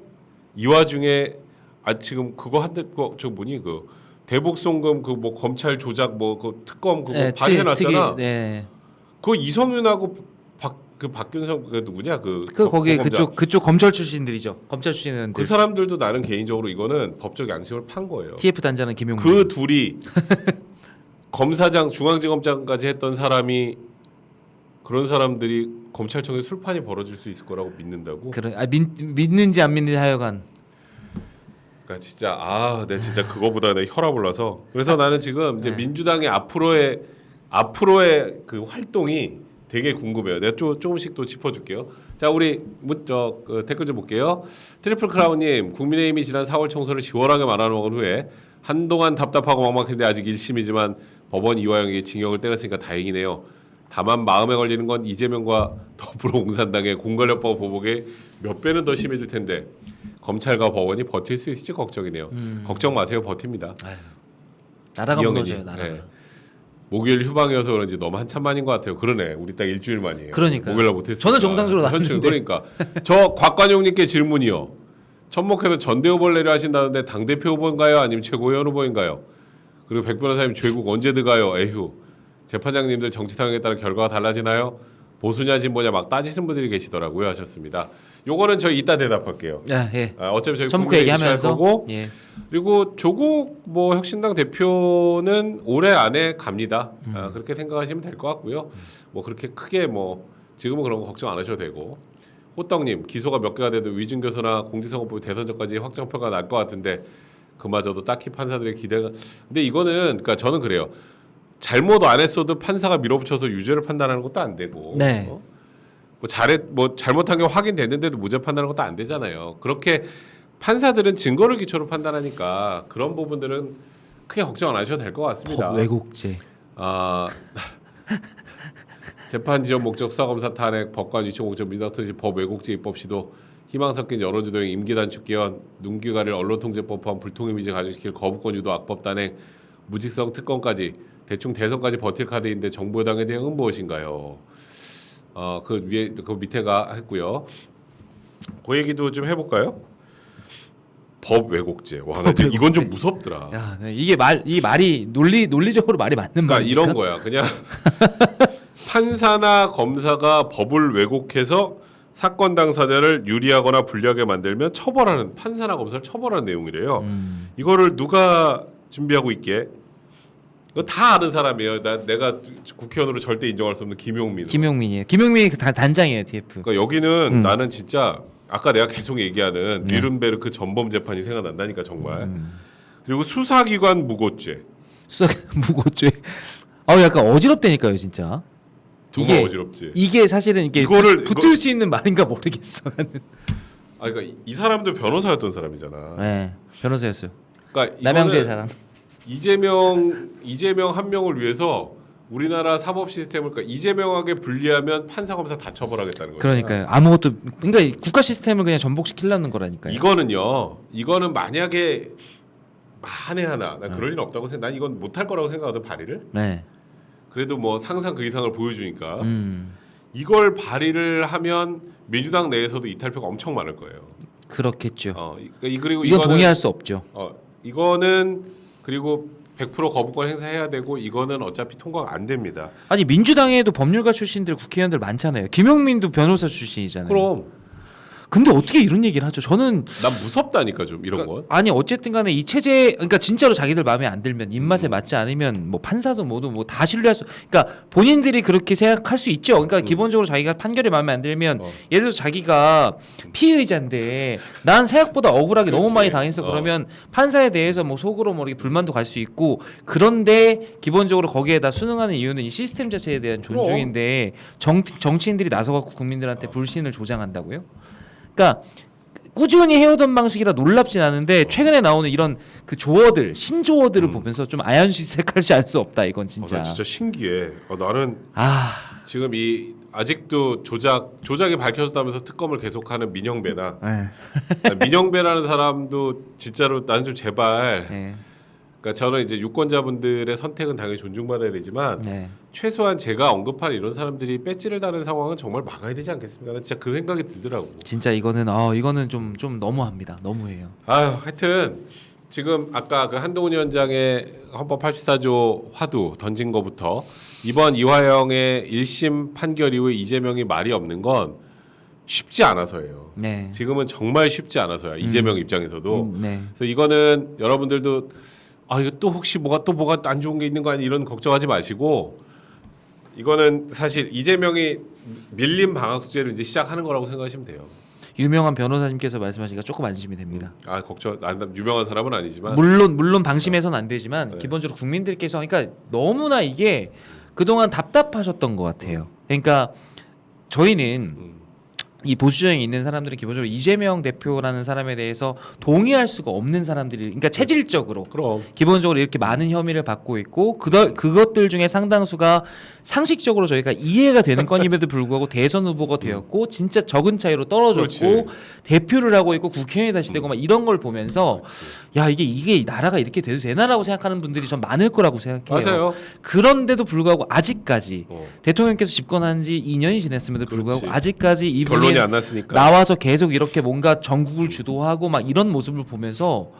지금 그거 그 대북송금 그 뭐 검찰 조작 뭐 그 특검 그거 발의해 놨잖아. 네. 그거 이성윤하고 그 박균성 그 누구냐 거기 검검장. 그쪽 검찰 출신들이죠. 검찰 출신 의원들. 그 사람들도 나는 개인적으로 이거는 법적 양심을 판 거예요. TF 단장은 김용민. 그 둘이 검사장 중앙지검장까지 했던 사람이 그런 사람들이 검찰청에 술판이 벌어질 수 있을 거라고 믿는다고? 그래. 믿는지 안 믿는지 하여간. 그러니까 진짜 내 진짜 그거보다 내 혈압 올라서 그래서 나는 지금 이제 네. 민주당의 앞으로의 그 활동이 되게 궁금해요. 내가 조금씩 또 짚어줄게요. 자, 우리 그 댓글 좀 볼게요. 트리플 크라운님, 국민의힘이 지난 4월 총선을 시원하게 말아먹은 후에 한동안 답답하고 막막했는데 아직 1심이지만 법원 이화영에게 징역을 때렸으니까 다행이네요. 다만 마음에 걸리는 건 이재명과 더불어공산당의 공권력법 보복에 몇 배는 더 심해질 텐데 검찰과 법원이 버틸 수 있을지 걱정이네요. 걱정 마세요, 버팁니다. 나라가 이영애님. 무너져요. 나라가. 네. 목요일 휴방이어서 그런지 너무 한참 만인 것 같아요. 그러네. 우리 딱 일주일 만이에요. 그러니까요. 목요일날 못했어요. 저는 정상적으로 나왔는데. 그러니까 저 곽관용님께 질문이요. 천목해서 전대후보를 하신다는데 당 대표 후보인가요? 아니면 최고위원 후보인가요? 그리고 백 변호사님 죄국 언제 들어가요? 에휴. 재판장님들 정치 상황에 따라 결과가 달라지나요? 보수냐 진보냐 막 따지는 분들이 계시더라고요 하셨습니다. 요거는 저희 이따 대답할게요. 예. 어차피 저희 전북 국민의힘 얘기하면서 거고 예. 그리고 조국 뭐 혁신당 대표는 올해 안에 갑니다. 그렇게 생각하시면 될 것 같고요. 뭐 그렇게 크게 뭐 지금은 그런 거 걱정 안 하셔도 되고. 호떡님 기소가 몇 개가 돼도 위증교소나 공직선거법 대선 전까지 확정표가 날 것 같은데 그마저도 딱히 판사들의 기대가. 근데 이거는 그러니까 저는 그래요. 잘못 안 했어도 판사가 밀어붙여서 유죄를 판단하는 것도 안 되고. 네. 뭐 잘못한 게 확인됐는데도 무죄 판단하는 것도 안 되잖아요. 그렇게 판사들은 증거를 기초로 판단하니까 그런 부분들은 크게 걱정 안 하셔도 될 것 같습니다. 법 왜곡죄. 재판 지연 목적 수사검사 탄핵 법관 위촉 목적 민주당 법 왜곡죄 입법 시도 희망 섞인 여론주도형 임기 단축 개헌 눈귀가릴 언론통제법 포함 불통 이미지 가중시킬 거부권 유도 악법 단행 무직성 특권까지 대충 대선까지 버틸 카드인데 정부 여당의 대응은 무엇인가요? 그 위에 그 밑에가 했고요. 그 얘기도 좀 해볼까요? 법 왜곡죄. 와, 나 이건 좀 무섭더라. 야, 네. 이 말이 논리적으로 말이 맞는 그러니까 말입니까? 이런 거야. 그냥 판사나 검사가 법을 왜곡해서 사건 당사자를 유리하거나 불리하게 만들면 처벌하는 판사나 검사를 처벌하는 내용이래요. 이거를 누가 준비하고 있게? 이거 다 아는 사람이에요. 내가 국회의원으로 절대 인정할 수 없는 김용민. 김용민이에요. 김용민이 단장이에요, TF. 그러니까 여기는 나는 진짜 아까 내가 계속 얘기하는 뉘른베르크 전범 재판이 생각난다니까 정말. 그리고 수사기관 무고죄. 무고죄. 약간 어지럽다니까요, 진짜. 정말 어지럽지. 이게 사실은 이거를 붙을 수 있는 말인가 모르겠어. 나는. 그러니까 이 사람도 변호사였던 사람이잖아. 네, 변호사였어요. 그러니까 남양주의 사람. 이재명 한 명을 위해서 우리나라 사법 시스템을 그러니까 이재명에게 불리하면 판사 검사 다 처벌하겠다는 거예요. 그러니까요. 아무것도 그러니까 국가 시스템을 그냥 전복시키려는 거라니까요. 이거는 만약에 만에 하나 난 그럴 일은 없다고 생각. 난 이건 못할 거라고 생각하거든 발의를. 네. 그래도 뭐 상상 그 이상을 보여주니까 이걸 발의를 하면 민주당 내에서도 이탈표가 엄청 많을 거예요. 그렇겠죠. 그리고 이건 동의할 수 없죠. 이거는 그리고 100% 거부권 행사해야 되고 이거는 어차피 통과가 안 됩니다. 아니 민주당에도 법률가 출신들 국회의원들 많잖아요. 김용민도 변호사 출신이잖아요. 그럼 근데 어떻게 이런 얘기를 하죠? 저는 난 무섭다니까 좀 이런 건. 아니 어쨌든 간에 이 체제 그러니까 진짜로 자기들 마음에 안 들면 입맛에 맞지 않으면 뭐 판사도 뭐도 뭐 다 신뢰할 수 그러니까 본인들이 그렇게 생각할 수 있죠. 그러니까 기본적으로 자기가 판결이 마음에 안 들면 예를 들어서 자기가 피의자인데 난 생각보다 억울하게 너무 많이 당했어 그러면 판사에 대해서 뭐 속으로 뭐 이렇게 불만도 갈 수 있고 그런데 기본적으로 거기에다 순응하는 이유는 이 시스템 자체에 대한 존중인데 정치인들이 나서갖고 국민들한테 불신을 조장한다고요? 그러니까 꾸준히 해오던 방식이라 놀랍진 않은데 최근에 나오는 이런 그 조어들 신조어들을 보면서 좀 아연실색하지 않을 수 없다 이건 진짜. 나 진짜 신기해. 나는 지금 이 아직도 조작이 밝혀졌다면서 특검을 계속하는 민영배나 민영배라는 사람도 진짜로 나는 좀 제발. 네. 그러니까 저는 이제 유권자분들의 선택은 당연히 존중받아야 되지만 최소한 제가 언급한 이런 사람들이 배지를 다는 상황은 정말 막아야 되지 않겠습니까? 나 진짜 그 생각이 들더라고. 진짜 이거는 좀 너무합니다. 너무해요. 하여튼 지금 아까 그 한동훈 위원장의 헌법 84조 화두 던진 거부터 이번 이화영의 1심 판결 이후에 이재명이 말이 없는 건 쉽지 않아서예요. 네. 지금은 정말 쉽지 않아서야 이재명 입장에서도. 네. 그래서 이거는 여러분들도 이거 또 혹시 뭐가 안 좋은 게 있는 거 아니 이런 걱정하지 마시고 이거는 사실 이재명이 밀린 방학숙제를 이제 시작하는 거라고 생각하시면 돼요. 유명한 변호사님께서 말씀하시니까 조금 안심이 됩니다. 유명한 사람은 아니지만 물론 방심해서는 안 되지만 네. 기본적으로 국민들께서 그러니까 너무나 이게 그동안 답답하셨던 것 같아요. 그러니까 저희는 이 보수정에 있는 사람들은 기본적으로 이재명 대표라는 사람에 대해서 동의할 수가 없는 사람들이 그러니까 체질적으로 그럼 기본적으로 이렇게 많은 혐의를 받고 있고 그것들 중에 상당수가 상식적으로 저희가 이해가 되는 건임에도 불구하고 대선 후보가 되었고 진짜 적은 차이로 떨어졌고 그렇지. 대표를 하고 있고 국회의원이 다시 되고 막 이런 걸 보면서 야 이게 나라가 이렇게 돼도 되나라고 생각하는 분들이 전 많을 거라고 생각해요. 맞아요. 그런데도 불구하고 아직까지 어. 대통령께서 집권한 지 2년이 지났음에도 불구하고 그렇지. 아직까지 이분이 결론이 안 났으니까. 나와서 계속 이렇게 뭔가 전국을 주도하고 막 이런 모습을 보면서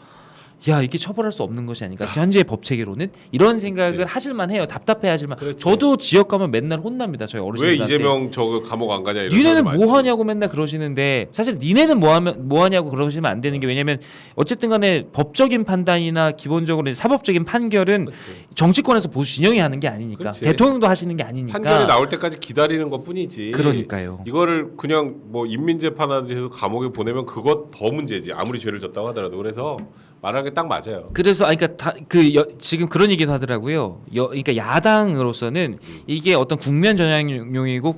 야 이게 처벌할 수 없는 것이 아닌가 현재의 법 체계로는 이런 생각을 그렇지. 하실만 해요. 답답해하실만. 그렇지. 저도 지역 가면 맨날 혼납니다. 저희 왜 어르신들한테. 이재명 저거 감옥 안 가냐 이런 니네는 사람들 뭐 많지. 하냐고 맨날 그러시는데 사실 니네는 뭐 하냐고 그러시면 안 되는 게 왜냐면 어쨌든 간에 법적인 판단이나 기본적으로 이제 사법적인 판결은 그렇지. 정치권에서 보수 진영이 하는 게 아니니까 그렇지. 대통령도 하시는 게 아니니까 판결이 나올 때까지 기다리는 것뿐이지. 그러니까요. 이거를 그냥 뭐 인민재판하듯이 해서 감옥에 보내면 그것 더 문제지. 아무리 죄를 졌다고 하더라도. 그래서 말하는 게 딱 맞아요. 그래서 그러니까 지금 그런 얘기도 하더라고요. 그러니까 야당으로서는 이게 어떤 국면 전향용이고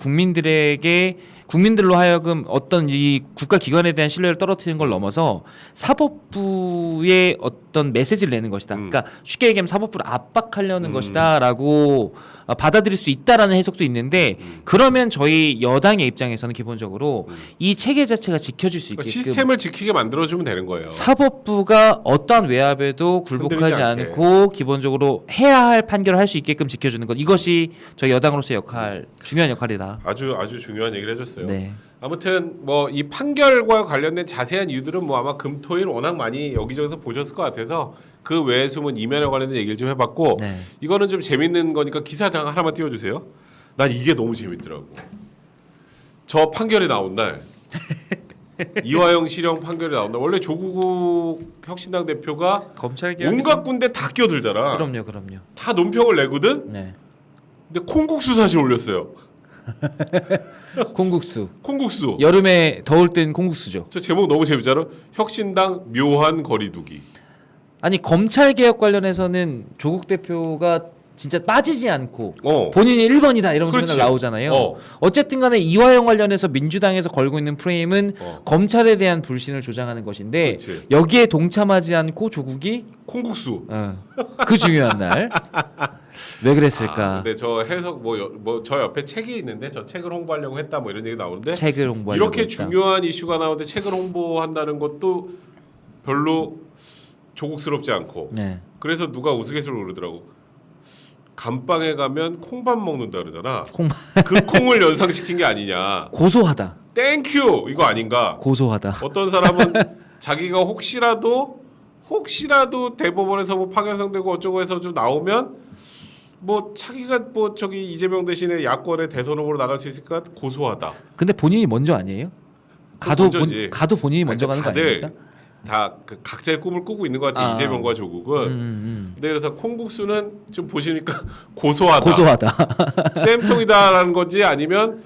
국민들로 하여금 어떤 이 국가 기관에 대한 신뢰를 떨어뜨리는 걸 넘어서 사법부의 어떤 메시지를 내는 것이다. 그러니까 쉽게 얘기하면 사법부를 압박하려는 것이다라고 받아들일 수 있다라는 해석도 있는데 그러면 저희 여당의 입장에서는 기본적으로 이 체계 자체가 지켜질 수 그러니까 있게끔 시스템을 지키게 만들어주면 되는 거예요. 사법부가 어떠한 외압에도 굴복하지 흔들리지 않게. 않고 기본적으로 해야 할 판결을 할 수 있게끔 지켜주는 것 이것이 저희 여당으로서의 중요한 역할이다. 아주 중요한 얘기를 해줬어요. 네. 아무튼 뭐 이 판결과 관련된 자세한 이유들은 뭐 아마 금토일 워낙 많이 여기저기서 보셨을 것 같아서 그 외의 숨은 이면에 관련된 얘기를 좀 해봤고 네. 이거는 좀 재밌는 거니까 기사장 하나만 띄워주세요. 난 이게 너무 재밌더라고. 저 판결이 나온 날 이화영 실형 판결이 나온 날 원래 조국 혁신당 대표가 검찰 온갖 군데 다 끼어들잖아. 그럼요. 다 논평을 내거든. 네. 근데 콩국수 사진 올렸어요. 콩국수. 콩국수. 여름에 더울 땐 콩국수죠. 저 제목 너무 재밌잖아. 혁신당 묘한 거리두기. 아니 검찰 개혁 관련해서는 조국 대표가 진짜 빠지지 않고 어. 본인이 1번이다 이러면서 그렇지. 맨날 나오잖아요. 어. 어쨌든 간에 이화영 관련해서 민주당에서 걸고 있는 프레임은 어. 검찰에 대한 불신을 조장하는 것인데 그렇지. 여기에 동참하지 않고 조국이 콩국수. 그 중요한 날 왜 그랬을까? 근데 저 해석 뭐 저 옆에 책이 있는데 저 책을 홍보하려고 했다 뭐 이런 얘기 나오는데 책을 홍보하려고 이렇게 했다. 중요한 이슈가 나오는데 책을 홍보한다는 것도 별로 조국스럽지 않고 네. 그래서 누가 우스갯소리로 그러더라고. 감방에 가면 콩밥 먹는다 그러잖아. 그 콩을 연상시킨 게 아니냐. 고소하다. 땡큐 이거 아닌가. 고소하다. 어떤 사람은 자기가 혹시라도 대법원에서 뭐 파견성되고 어쩌고 해서 좀 나오면 뭐 자기가 뭐 저기 이재명 대신에 야권의 대선 후보로 나갈 수 있을까 고소하다. 근데 본인이 먼저 아니에요? 먼저지. 가도 본인이 먼저 아니, 가는 거 다들 아닙니까? 다 그 각자의 꿈을 꾸고 있는 것 같아. 이재명과 조국은. 근데 그래서 콩국수는 좀 보시니까 고소하다. 고소하다. 쌤통이다라는 건지 아니면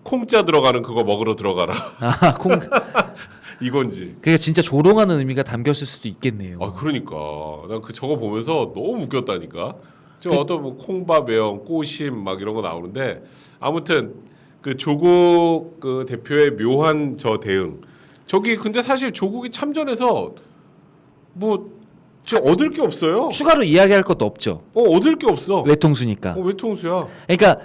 콩자 들어가는 그거 먹으러 들어가라. 이건지. 그게 진짜 조롱하는 의미가 담겼을 수도 있겠네요. 그러니까 난 그 저거 보면서 너무 웃겼다니까. 저 어떤 뭐 콩밥 외형, 꼬심 막 이런 거 나오는데 아무튼 그 조국 그 대표의 묘한 저 대응. 저기 근데 사실 조국이 참전해서 뭐 저 얻을 게 없어요. 추가로 이야기할 것도 없죠. 얻을 게 없어. 외통수니까. 외통수야. 그러니까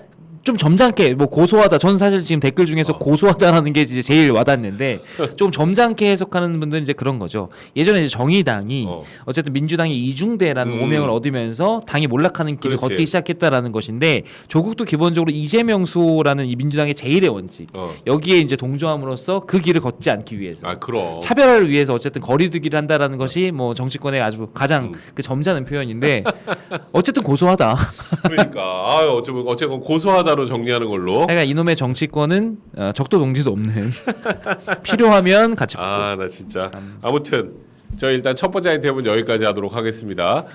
좀 점잖게 뭐 고소하다. 저는 사실 지금 댓글 중에서 고소하다라는 게 이제 제일 와닿는데 좀 점잖게 해석하는 분들은 이제 그런 거죠. 예전에 이제 정의당이 어쨌든 민주당이 이중대라는 오명을 얻으면서 당이 몰락하는 길을 그렇지. 걷기 시작했다라는 것인데 조국도 기본적으로 이재명소라는 이 민주당의 제일의 원칙 여기에 이제 동조함으로써 그 길을 걷지 않기 위해서 아 그럼. 차별화를 위해서 어쨌든 거리두기를 한다라는 것이 뭐 정치권의 아주 가장 그 점잖은 표현인데 어쨌든 고소하다. 그러니까 어쨌건 고소하다로 정리하는 걸로. 그러니까 이놈의 정치권은 적도 동지도 없는 필요하면 같이 아 나 진짜. 아무튼 저 일단 첫 번째 아이템은 여기까지 하도록 하겠습니다.